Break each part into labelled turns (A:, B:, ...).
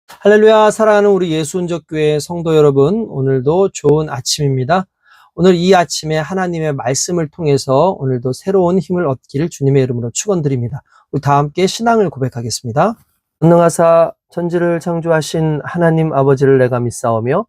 A: 할렐루야. 사랑하는 우리 예수은적교회 성도 여러분, 오늘도 좋은 아침입니다. 오늘 이 아침에 하나님의 말씀을 통해서 오늘도 새로운 힘을 얻기를 주님의 이름으로 축원드립니다. 우리 다 함께 신앙을 고백하겠습니다. 전능하사 천지를 창조하신 하나님 아버지를 내가 믿사오며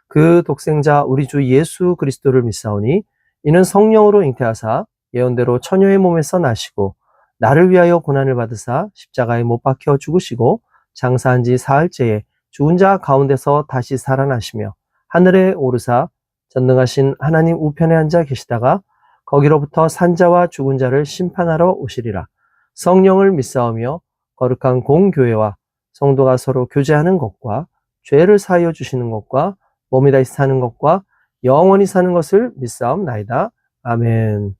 A: 그 독생자 우리 주 예수 그리스도를 믿사오니 이는 성령으로 잉태하사 예언대로 처녀의 몸에서 나시고 나를 위하여 고난을 받으사 십자가에 못 박혀 죽으시고 장사한 지 사흘째에 죽은 자 가운데서 다시 살아나시며 하늘에 오르사 전능하신 하나님 우편에 앉아 계시다가 거기로부터 산자와 죽은 자를 심판하러 오시리라. 성령을 믿사오며 거룩한 공교회와 성도가 서로 교제하는 것과 죄를 사하여 주시는 것과 몸이 다시 사는 것과 영원히 사는 것을 믿사옵나이다. 아멘.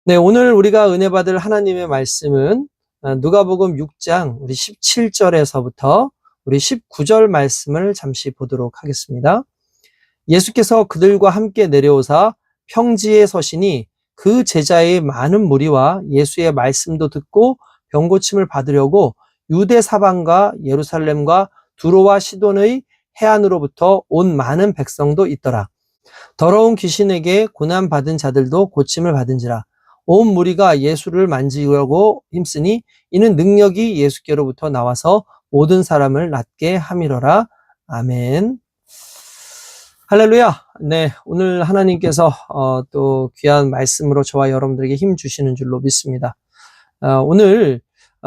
A: 네, 오늘 우리가 은혜 받을 하나님의 말씀은 누가복음 6장 우리 17절에서부터 우리 19절 말씀을 잠시 보도록 하겠습니다. 예수께서 그들과 함께 내려오사 평지에 서시니 그 제자의 많은 무리와 예수의 말씀도 듣고 병고침을 받으려고 유대 사방과 예루살렘과 두로와 시돈의 해안으로부터 온 많은 백성도 있더라. 더러운 귀신에게 고난받은 자들도 고침을 받은지라. 온 무리가 예수를 만지려고 힘쓰니 이는 능력이 예수께로부터 나와서 모든 사람을 낫게 함이로라. 아멘. 할렐루야. 네, 오늘 하나님께서 또 귀한 말씀으로 저와 여러분들에게 힘 주시는 줄로 믿습니다. 오늘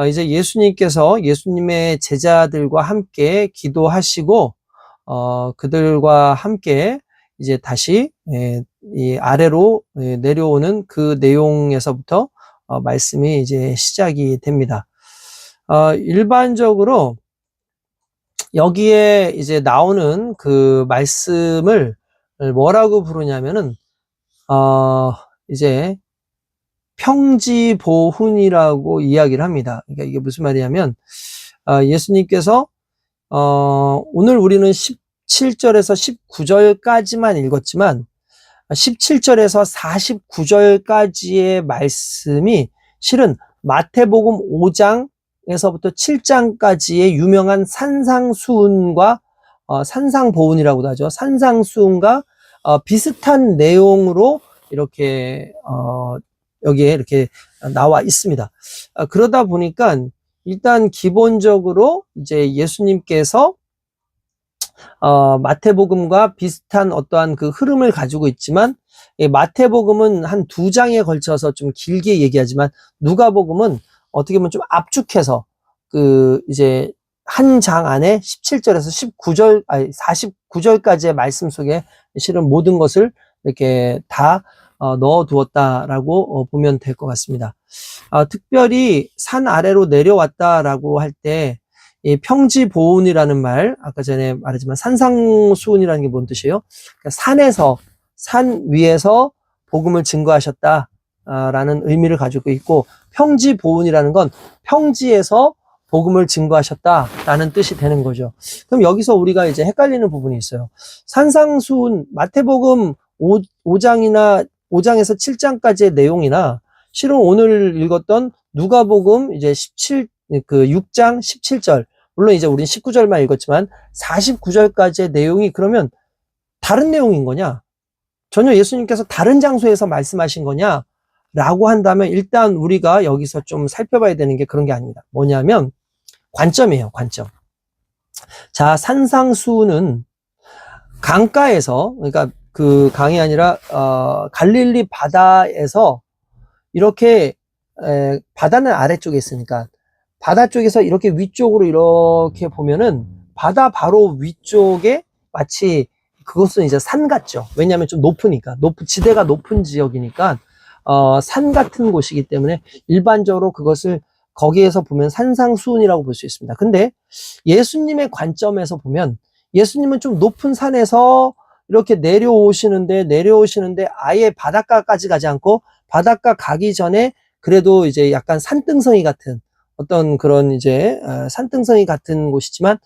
A: 이제 예수님의 제자들과 함께 기도하시고 그들과 함께 이제 다시 이 아래로 내려오는 그 내용에서부터 말씀이 이제 시작이 됩니다. 일반적으로 여기에 이제 나오는 그 말씀을 뭐라고 부르냐면은 이제 평지보훈이라고 이야기를 합니다. 그러니까 이게 무슨 말이냐면 예수님께서 오늘 우리는 17절에서 19절까지만 읽었지만 17절에서 49절까지의 말씀이 실은 마태복음 5장에서부터 7장까지의 유명한 산상수훈과 산상보훈이라고도 하죠. 산상수훈과 비슷한 내용으로 이렇게 여기에 이렇게 나와 있습니다. 그러다 보니까 일단 기본적으로 이제 예수님께서 마태복음과 비슷한 어떠한 그 흐름을 가지고 있지만 마태복음은 한 2장에 걸쳐서 좀 길게 얘기하지만 누가복음은 어떻게 보면 좀 압축해서 그 이제 한 장 안에 17절에서 49절까지의 말씀 속에 실은 모든 것을 이렇게 다 넣어 두었다라고 보면 될 것 같습니다. 특별히 산 아래로 내려왔다라고 할 때 이 평지보훈이라는 말, 아까 전에 말했지만 산상수훈이라는 게 뭔 뜻이에요? 그러니까 산 위에서 복음을 증거하셨다라는 의미를 가지고 있고, 평지보훈이라는 건 평지에서 복음을 증거하셨다라는 뜻이 되는 거죠. 그럼 여기서 우리가 이제 헷갈리는 부분이 있어요. 산상수훈, 마태복음 5장에서 7장까지의 내용이나 실은 오늘 읽었던 누가복음 이제 6장 17절, 물론 이제 우린 19절만 읽었지만 49절까지의 내용이 그러면 다른 내용인 거냐? 전혀 예수님께서 다른 장소에서 말씀하신 거냐? 라고 한다면 일단 우리가 여기서 좀 살펴봐야 되는 게 그런 게 아닙니다. 뭐냐면 관점이에요, 관점. 자, 산상수훈은 강가에서, 그러니까 그 강이 아니라 갈릴리 바다에서 이렇게 바다는 아래쪽에 있으니까 바다 쪽에서 이렇게 위쪽으로 이렇게 보면은 바다 바로 위쪽에 마치 그것은 이제 산 같죠. 왜냐하면 좀 높으니까, 지대가 높은 지역이니까 산 같은 곳이기 때문에 일반적으로 그것을 거기에서 보면 산상수훈이라고 볼 수 있습니다. 근데 예수님의 관점에서 보면 예수님은 좀 높은 산에서 이렇게 내려오시는데 아예 바닷가까지 가지 않고 바닷가 가기 전에 그래도 이제 약간 산등성이 같은 어떤 그런 이제 산등성이 같은 곳이지만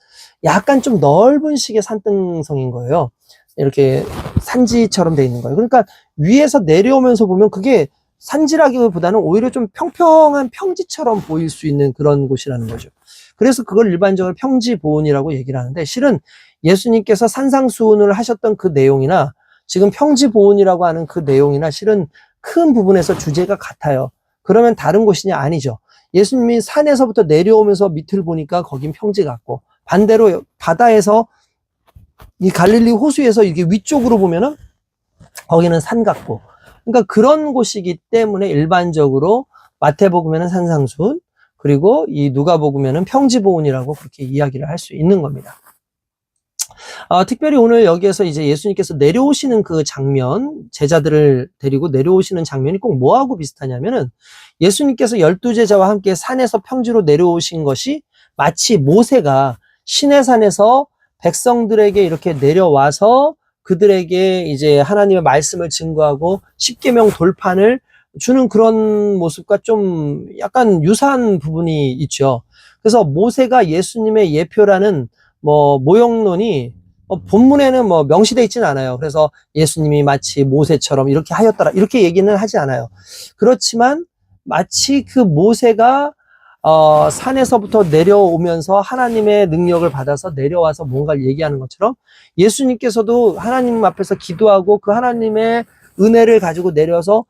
A: 약간 좀 넓은 식의 산등성인 거예요. 이렇게 산지처럼 돼 있는 거예요. 그러니까 위에서 내려오면서 보면 그게 산지라기보다는 오히려 좀 평평한 평지처럼 보일 수 있는 그런 곳이라는 거죠. 그래서 그걸 일반적으로 평지보온이라고 얘기를 하는데, 실은 예수님께서 산상수훈을 하셨던 그 내용이나 지금 평지보온이라고 하는 그 내용이나 실은 큰 부분에서 주제가 같아요. 그러면 다른 곳이냐? 아니죠. 예수님이 산에서부터 내려오면서 밑을 보니까 거긴 평지 같고, 반대로 바다에서 이 갈릴리 호수에서 이게 위쪽으로 보면은 거기는 산 같고, 그러니까 그런 곳이기 때문에 일반적으로 마태복음에는 산상수훈, 그리고 이 누가복음에는 평지보온이라고 그렇게 이야기를 할 수 있는 겁니다. 특별히 오늘 여기에서 이제 예수님께서 내려오시는 그 장면, 제자들을 데리고 내려오시는 장면이 꼭 뭐하고 비슷하냐면은, 예수님께서 12제자와 함께 산에서 평지로 내려오신 것이 마치 모세가 시내산에서 백성들에게 이렇게 내려와서 그들에게 이제 하나님의 말씀을 증거하고 십계명 돌판을 주는 그런 모습과 좀 약간 유사한 부분이 있죠. 그래서 모세가 예수님의 예표라는 모형론이 본문에는 명시되어 있지는 않아요. 그래서 예수님이 마치 모세처럼 이렇게 하였더라, 이렇게 얘기는 하지 않아요. 그렇지만 마치 그 모세가 산에서부터 내려오면서 하나님의 능력을 받아서 내려와서 뭔가를 얘기하는 것처럼, 예수님께서도 하나님 앞에서 기도하고 그 하나님의 은혜를 가지고 내려서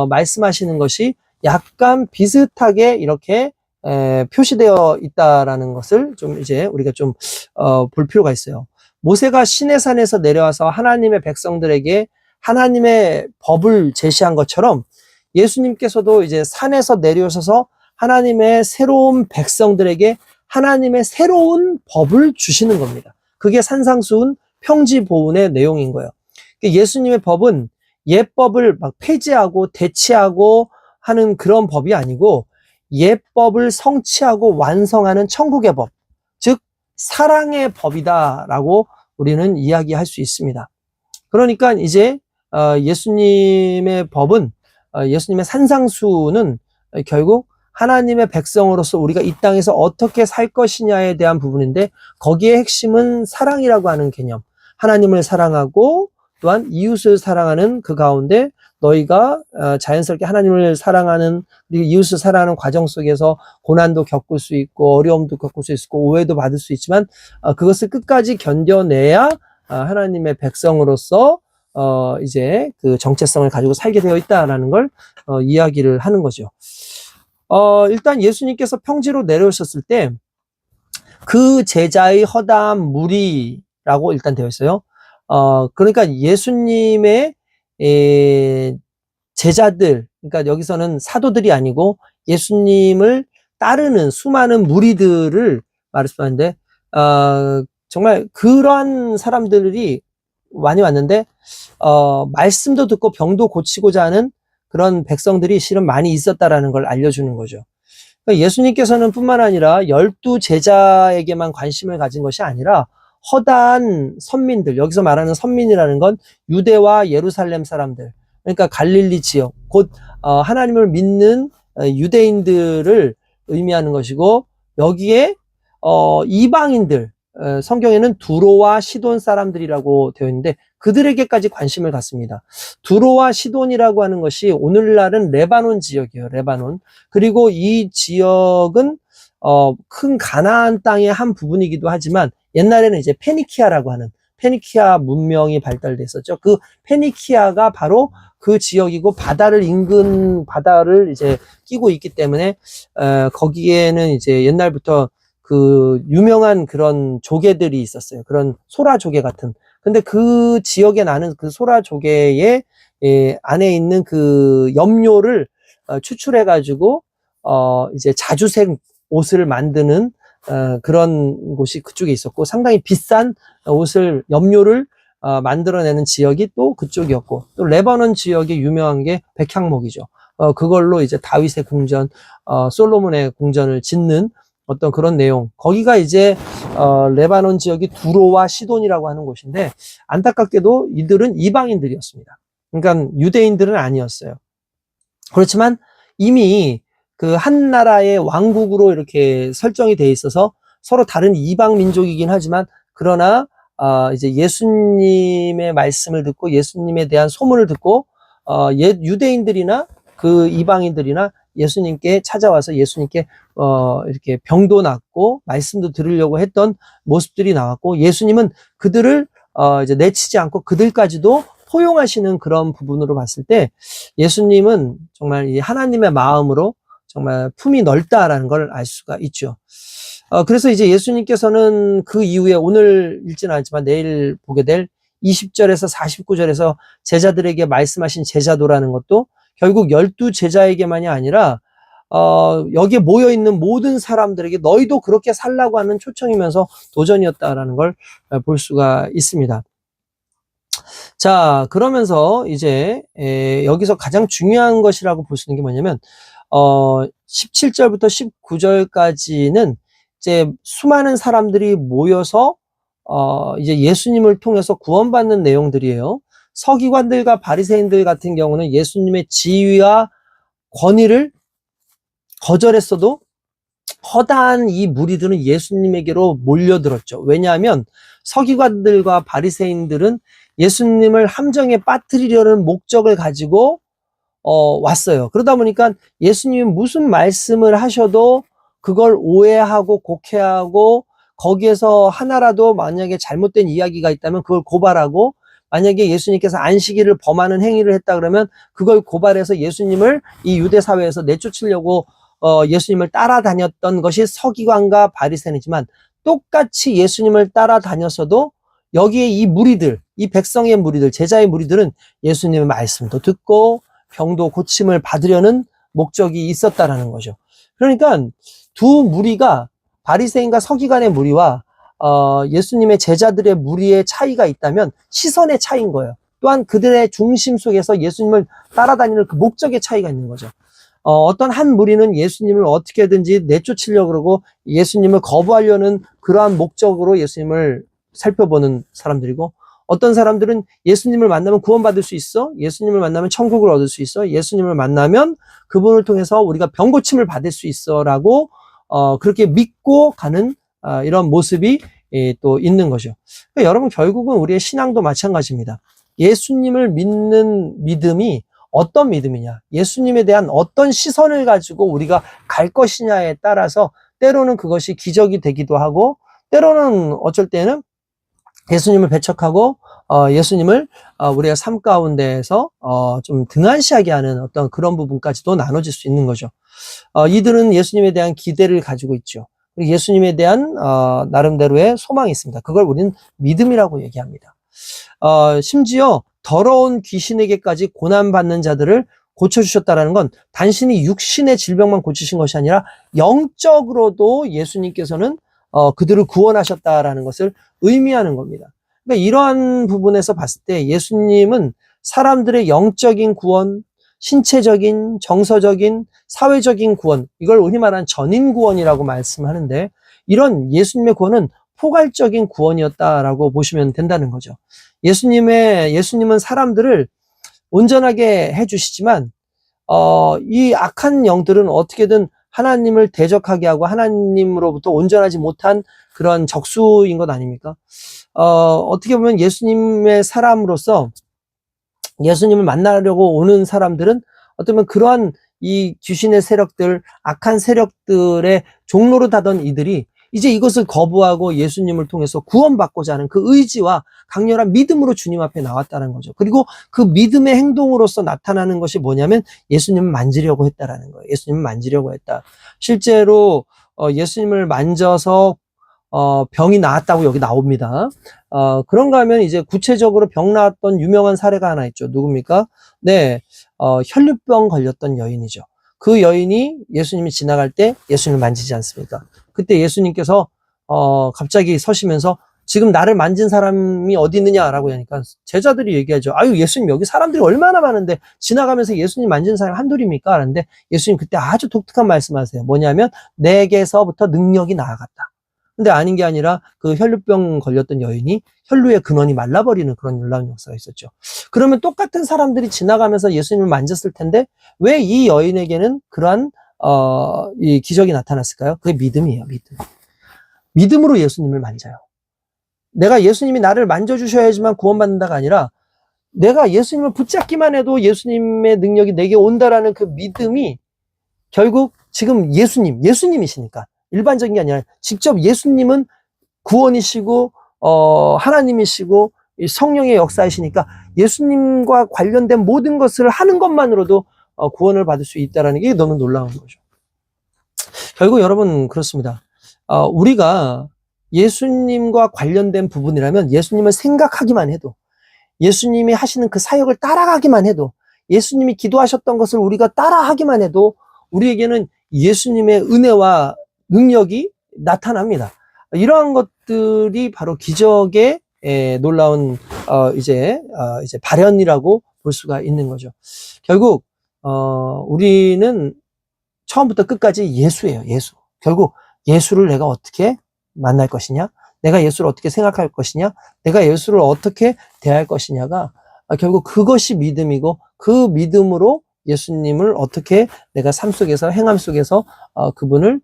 A: 말씀하시는 것이 약간 비슷하게 이렇게 표시되어 있다라는 것을 좀 이제 우리가 좀 볼 필요가 있어요. 모세가 시내산에서 내려와서 하나님의 백성들에게 하나님의 법을 제시한 것처럼, 예수님께서도 이제 산에서 내려오셔서 하나님의 새로운 백성들에게 하나님의 새로운 법을 주시는 겁니다. 그게 산상수훈 평지보훈의 내용인 거예요. 예수님의 법은 옛법을 막 폐지하고 대체하고 하는 그런 법이 아니고, 옛법을 성취하고 완성하는 천국의 법, 즉 사랑의 법이다라고 우리는 이야기할 수 있습니다. 그러니까 이제 예수님의 법은, 예수님의 산상수훈은 결국 하나님의 백성으로서 우리가 이 땅에서 어떻게 살 것이냐에 대한 부분인데, 거기에 핵심은 사랑이라고 하는 개념, 하나님을 사랑하고 또한 이웃을 사랑하는 그 가운데 너희가 자연스럽게 하나님을 사랑하는, 그리고 이웃을 사랑하는 과정 속에서 고난도 겪을 수 있고 어려움도 겪을 수 있고 오해도 받을 수 있지만 그것을 끝까지 견뎌내야 하나님의 백성으로서 이제 그 정체성을 가지고 살게 되어 있다라는 걸 이야기를 하는 거죠. 일단 예수님께서 평지로 내려오셨을 때 그 제자의 허다한 무리라고 일단 되어 있어요. 그러니까 예수님의 제자들, 그러니까 여기서는 사도들이 아니고 예수님을 따르는 수많은 무리들을 말씀하는데, 정말 그러한 사람들이 많이 왔는데, 말씀도 듣고 병도 고치고자 하는 그런 백성들이 실은 많이 있었다라는 걸 알려주는 거죠. 그러니까 예수님께서는 뿐만 아니라 12제자에게만 관심을 가진 것이 아니라 허다한 선민들, 여기서 말하는 선민이라는 건 유대와 예루살렘 사람들, 그러니까 갈릴리 지역, 곧 하나님을 믿는 유대인들을 의미하는 것이고, 여기에 이방인들, 성경에는 두로와 시돈 사람들이라고 되어 있는데 그들에게까지 관심을 갖습니다. 두로와 시돈이라고 하는 것이 오늘날은 레바논 지역이에요. 레바논. 그리고 이 지역은 큰 가나안 땅의 한 부분이기도 하지만, 옛날에는 이제 페니키아라고 하는 페니키아 문명이 발달됐었죠. 그 페니키아가 바로 그 지역이고, 바다를 인근 바다를 이제 끼고 있기 때문에 거기에는 이제 옛날부터 그 유명한 그런 조개들이 있었어요. 그런 소라 조개 같은. 근데 그 지역에 나는 그 소라 조개의 안에 있는 그 염료를 추출해 가지고 이제 자주색 옷을 만드는 그런 곳이 그쪽에 있었고, 상당히 비싼 옷을, 염료를 만들어내는 지역이 또 그쪽이었고, 또 레바논 지역에 유명한 게 백향목이죠. 그걸로 이제 다윗의 궁전, 솔로몬의 궁전을 짓는 어떤 그런 내용, 거기가 이제 레바논 지역이 두로와 시돈이라고 하는 곳인데, 안타깝게도 이들은 이방인들이었습니다. 그러니까 유대인들은 아니었어요. 그렇지만 이미 그 한 나라의 왕국으로 이렇게 설정이 돼 있어서 서로 다른 이방 민족이긴 하지만, 그러나 이제 예수님의 말씀을 듣고 예수님에 대한 소문을 듣고 유대인들이나 그 이방인들이나 예수님께 찾아와서 예수님께 이렇게 병도 낫고 말씀도 들으려고 했던 모습들이 나왔고, 예수님은 그들을 이제 내치지 않고 그들까지도 포용하시는 그런 부분으로 봤을 때, 예수님은 정말 이 하나님의 마음으로 정말 품이 넓다라는 걸 알 수가 있죠. 그래서 이제 예수님께서는 그 이후에 오늘 읽지는 않지만 내일 보게 될 20절에서 49절에서 제자들에게 말씀하신 제자도라는 것도 결국 12제자에게만이 아니라 여기에 모여있는 모든 사람들에게 너희도 그렇게 살라고 하는 초청이면서 도전이었다라는 걸 볼 수가 있습니다. 자, 그러면서 이제 여기서 가장 중요한 것이라고 볼 수 있는 게 뭐냐면 17절부터 19절까지는 이제 수많은 사람들이 모여서 이제 예수님을 통해서 구원받는 내용들이에요. 서기관들과 바리새인들 같은 경우는 예수님의 지위와 권위를 거절했어도 허다한 이 무리들은 예수님에게로 몰려들었죠. 왜냐하면 서기관들과 바리새인들은 예수님을 함정에 빠뜨리려는 목적을 가지고 왔어요. 그러다 보니까 예수님이 무슨 말씀을 하셔도 그걸 오해하고 곡해하고, 거기에서 하나라도 만약에 잘못된 이야기가 있다면 그걸 고발하고, 만약에 예수님께서 안식일을 범하는 행위를 했다 그러면 그걸 고발해서 예수님을 이 유대 사회에서 내쫓으려고 예수님을 따라다녔던 것이 서기관과 바리새인이지만, 똑같이 예수님을 따라다녔어도 여기에 이 무리들, 이 백성의 무리들, 제자의 무리들은 예수님의 말씀도 듣고 병도 고침을 받으려는 목적이 있었다라는 거죠. 그러니까 두 무리가, 바리새인과 서기관의 무리와 예수님의 제자들의 무리의 차이가 있다면 시선의 차이인 거예요. 또한 그들의 중심 속에서 예수님을 따라다니는 그 목적의 차이가 있는 거죠. 어떤 한 무리는 예수님을 어떻게든지 내쫓으려고 그러고 예수님을 거부하려는 그러한 목적으로 예수님을 살펴보는 사람들이고, 어떤 사람들은 예수님을 만나면 구원받을 수 있어, 예수님을 만나면 천국을 얻을 수 있어, 예수님을 만나면 그분을 통해서 우리가 병고침을 받을 수 있어 라고 그렇게 믿고 가는 이런 모습이 또 있는 거죠. 그러니까 여러분, 결국은 우리의 신앙도 마찬가지입니다. 예수님을 믿는 믿음이 어떤 믿음이냐, 예수님에 대한 어떤 시선을 가지고 우리가 갈 것이냐에 따라서 때로는 그것이 기적이 되기도 하고, 때로는 어쩔 때는 예수님을 배척하고 예수님을 우리가 삶 가운데에서 좀 등한시하게 하는 어떤 그런 부분까지도 나눠질 수 있는 거죠. 이들은 예수님에 대한 기대를 가지고 있죠. 그리고 예수님에 대한 나름대로의 소망이 있습니다. 그걸 우리는 믿음이라고 얘기합니다. 심지어 더러운 귀신에게까지 고난받는 자들을 고쳐주셨다는 건 단순히 육신의 질병만 고치신 것이 아니라 영적으로도 예수님께서는 그들을 구원하셨다라는 것을 의미하는 겁니다. 그러니까 이러한 부분에서 봤을 때 예수님은 사람들의 영적인 구원, 신체적인, 정서적인, 사회적인 구원, 이걸 흔히 말하는 전인 구원이라고 말씀하는데, 이런 예수님의 구원은 포괄적인 구원이었다라고 보시면 된다는 거죠. 예수님은 사람들을 온전하게 해주시지만 이 악한 영들은 어떻게든 하나님을 대적하게 하고 하나님으로부터 온전하지 못한 그런 적수인 것 아닙니까? 어떻게 보면 예수님의 사람으로서 예수님을 만나려고 오는 사람들은 어쩌면 그러한 이 귀신의 세력들, 악한 세력들의 종로로 다던 이들이 이제 이것을 거부하고 예수님을 통해서 구원받고자 하는 그 의지와 강렬한 믿음으로 주님 앞에 나왔다는 거죠. 그리고 그 믿음의 행동으로서 나타나는 것이 뭐냐면 예수님을 만지려고 했다라는 거예요. 예수님을 만지려고 했다. 실제로 예수님을 만져서 병이 나았다고 여기 나옵니다. 그런가 하면 이제 구체적으로 병 나았던 유명한 사례가 하나 있죠. 누굽니까? 네, 혈류병 걸렸던 여인이죠. 그 여인이 예수님이 지나갈 때 예수님을 만지지 않습니까? 그때 예수님께서 갑자기 서시면서 지금 나를 만진 사람이 어디 있느냐라고 하니까 제자들이 얘기하죠. 아유, 예수님 여기 사람들이 얼마나 많은데 지나가면서 예수님 만진 사람이 한둘입니까? 하는데 예수님 그때 아주 독특한 말씀하세요. 뭐냐면 내게서부터 능력이 나아갔다. 근데 아닌 게 아니라 그 혈류병 걸렸던 여인이 혈류의 근원이 말라버리는 그런 놀라운 역사가 있었죠. 그러면 똑같은 사람들이 지나가면서 예수님을 만졌을 텐데 왜 이 여인에게는 그러한 이 기적이 나타났을까요? 그게 믿음이에요. 믿음으로 예수님을 만져요. 내가 예수님이 나를 만져주셔야지만 구원받는다가 아니라 내가 예수님을 붙잡기만 해도 예수님의 능력이 내게 온다라는 그 믿음이 결국 지금 예수님이시니까 일반적인 게 아니라 직접 예수님은 구원이시고 하나님이시고 이 성령의 역사이시니까 예수님과 관련된 모든 것을 하는 것만으로도 구원을 받을 수 있다는 게 너무 놀라운 거죠. 결국 여러분 그렇습니다. 우리가 예수님과 관련된 부분이라면 예수님을 생각하기만 해도, 예수님이 하시는 그 사역을 따라가기만 해도, 예수님이 기도하셨던 것을 우리가 따라하기만 해도 우리에게는 예수님의 은혜와 능력이 나타납니다. 이러한 것들이 바로 기적의 놀라운 이제 발현이라고 볼 수가 있는 거죠. 결국 우리는 처음부터 끝까지 예수예요. 예수. 결국 예수를 내가 어떻게 만날 것이냐, 내가 예수를 어떻게 생각할 것이냐, 내가 예수를 어떻게 대할 것이냐가 결국 그것이 믿음이고, 그 믿음으로 예수님을 어떻게 내가 삶 속에서, 행함 속에서 그분을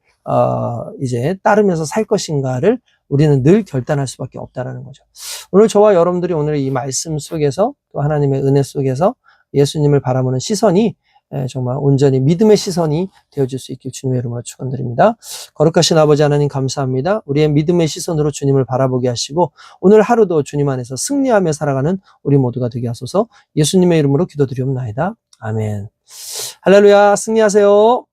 A: 이제 따르면서 살 것인가를 우리는 늘 결단할 수밖에 없다라는 거죠. 오늘 저와 여러분들이 오늘 이 말씀 속에서, 또 하나님의 은혜 속에서 예수님을 바라보는 시선이 정말 온전히 믿음의 시선이 되어질 수 있길 주님의 이름으로 축원드립니다. 거룩하신 아버지 하나님 감사합니다. 우리의 믿음의 시선으로 주님을 바라보게 하시고 오늘 하루도 주님 안에서 승리하며 살아가는 우리 모두가 되게 하소서. 예수님의 이름으로 기도드리옵나이다. 아멘. 할렐루야. 승리하세요.